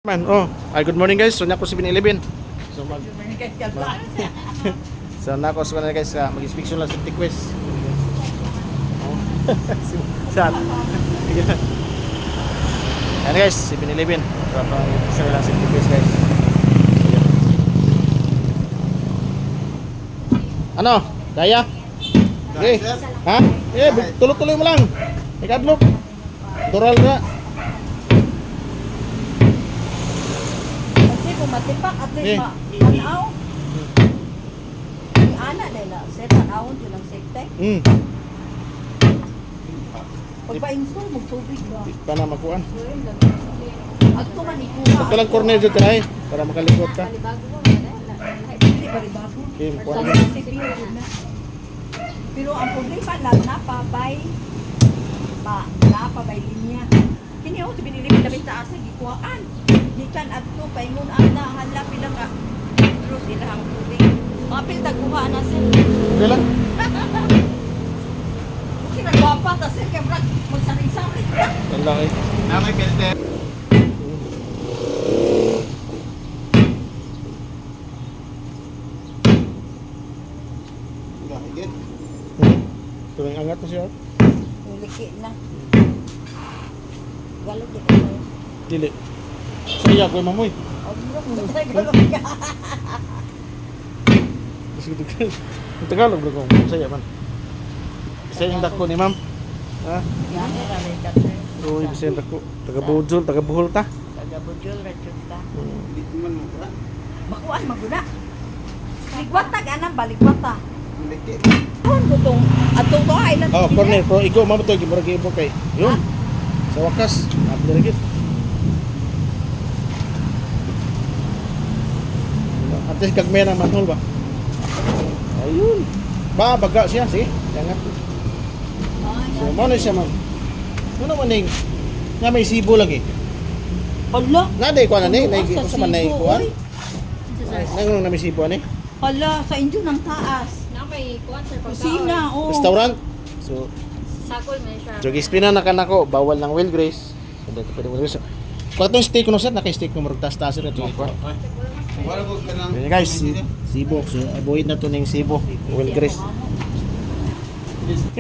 Man, good morning guys. So nako si 7-Eleven. So so nako sa kanila guys, mag-inspection lang sa request. Saan? Yan guys, 7-Eleven. So pang-inspection lang sa request guys. Ano? Kaya? Okay. Ha? Tuloy-tuloy mo lang. Ikadlok. Tural na. Matipak at least manaw. Ang ana nila, set manawon yun ang sekte. Pagpa-install, magtubig ba? Di pa na makuan. At ito man ikuha. Ito lang corner dito tayo para makalikot ka. Hindi ba rin bago? Okay, makuan. Pero ang problema lang, napabay linya. Kini ako, binilipid na bintaasa, gikuhaan. Gikan at ito, paingon na hala pinaka. Terus ilahang tubig. Mga piltaguha na sir. Okay lang. Okay, nagwapa ta sir, kaya brad, magsaring-saring. Yan lang eh. Namay filter. Higit. Tuloy angat mo siya. Liki na. Galog dito tayo. Dili. Saya ko mamoy. Tagalog bro ko. Saya man. Saya yung dako ni ma'am. Ha? Yan, rin doctor. Oo, yung saya dako. Taga-Buhol ta. Taga-Bujol, Rachel ta. Hindi man mo pala. Bakuan, maguna. Ligwata, ganang baligwata. Liki. Kung gutong, atong to ay lang. Corner. Pero ikaw mamatay. Gimura kayo mo kay. Yun. Sa wakas. Napiligit. At least kagmay ng manhole ba? Ayun. Baga siya. Sige. Yangat. So, mo na siya ma'am. Ano man yung nga may sibo lagi. Hala. Naday ko na ni. Sa Sa man na Cebu, ikuan. oy. Nangunong na may sibo ni. Hala, sa inyo ng taas. Na may kuwan sir Kusina, oh. Restaurant. So, Sakol man siya. jogispina na kanako. Bawal ng Will Grace. So, dito pwede mo rin. Kung itong steak ko no sir, naka-steak ko marag tas-tas rin ito. Wala ko ka lang. Yan guys, sibo. So, avoid na ito ng sibo. Will Grace.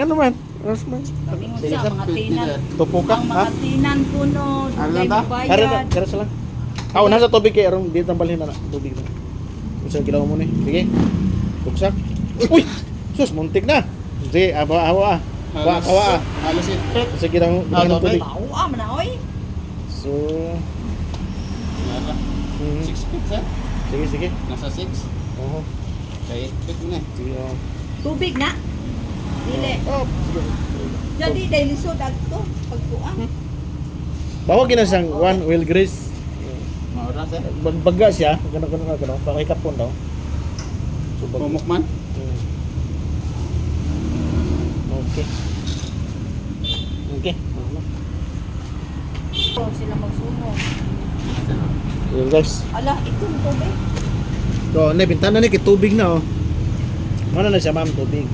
Yan naman. Rasman. Ingon Sige sa sir. mga tinan. Tupo ka, Ang ha? mga tinan ko no, Ano dugay ta? Karo bayad. na, karo lang. Nasa tubig kayo, arong dito tambalhin na tubig na. Gusto ginawa mo na eh. Sige. Buksak. Uy! Sus, muntik na. Sige, awa. Kawa. Halos it. Sige, ginawa ng tubig. Bawa man na, oy. So, Nasa 6 feet sir. sige. Nasa 6. Oo. Kaya 8 feet mo na eh. Sige, oo. Tubig na. Dili. Oh, sige. Jadi dahil lisod agto pagkuang. Bawa ginasang one Will Grace. Maura sir. Baga siya, gano'n, pakikapon daw. So, Pumok man. Okay. So, sila magsunog. Yun guys. Ala, itong tubig. So, bintana ni kay tubig na oh. Ano na siya ma'am, tubig.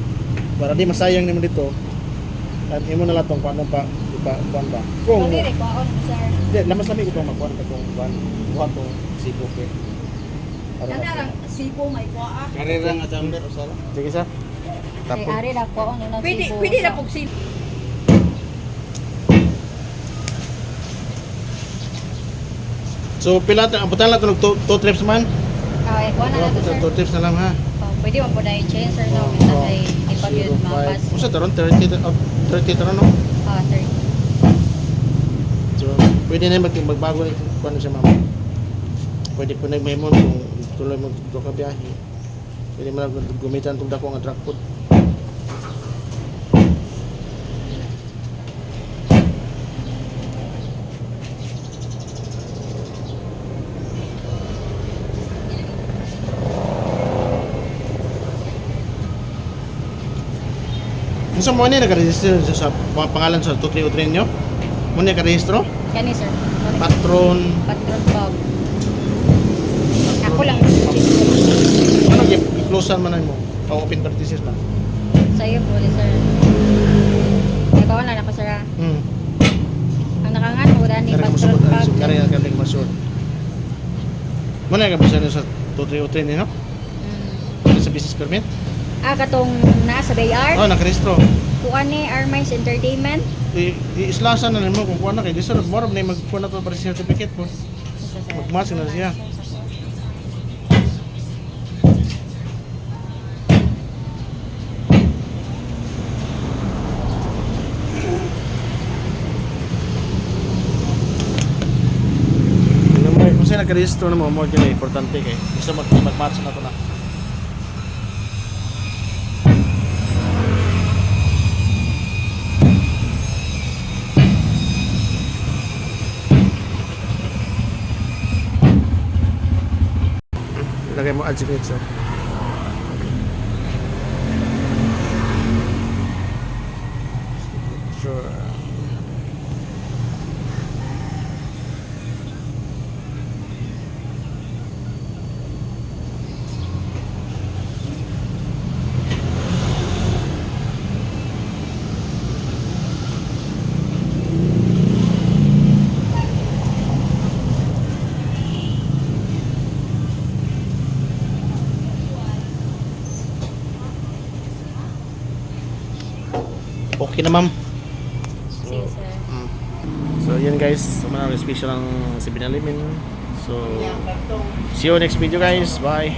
Para di masayang naman dito. At imo na lang tong kuan pa, di ba kuan ba? Kung Dili kuwan sir. di lamas lami ko tong makuan ka tong kuan tong sibo ke. Kana lang sibo may kuaa. Karera nga chamber o sala. Sige sa. Kay Tapos ari na kuwan na Pwede na pug sibo. so pila ta abutan lang tong 2 trips man. Okay, kuwan na nato sir. 2 trips na lang ha. Pwede mo po na i-change sir no. Minsan ay ipag-yun mapas. Usa taron 30 taron no. 30. So pwede na magbago ni kuan siya ma'am. Pwede po nag-memo kung tuloy mo ka biyahe. Pwede mo lang gumitan itong dako nga truck food. Kung mo ni nag-register sa mga pangalan sa tutli utrin nyo? Mo ni nag-rehistro? Kani sir. Patron. Patron Bob. Ako lang. Ano i-closean man mo? Open practices na. Sa'yo po sir. Ikaw na ako sir. Hmm. Ang nakangan mo dani Kaya patron Bob. kaya masud. Muna nga bisa sa 2303 ni no? Mm. Sa business permit? Katong nasa Bayar. Oh, nakarehistro. Kuan ni Armines Entertainment. Iislasan na nimo kung kuha na kay di sa more na magkuha na to para sa certificate mo. Magmas na siya. Kung sa'yo nakarehistro na mo, more din importante kay gusto mag-match na to na. Lagay mo add signature. Sure. Okay na ma'am. Sige, sir. So yan guys, mga special ang si Binalimin. So see you next video guys. Bye.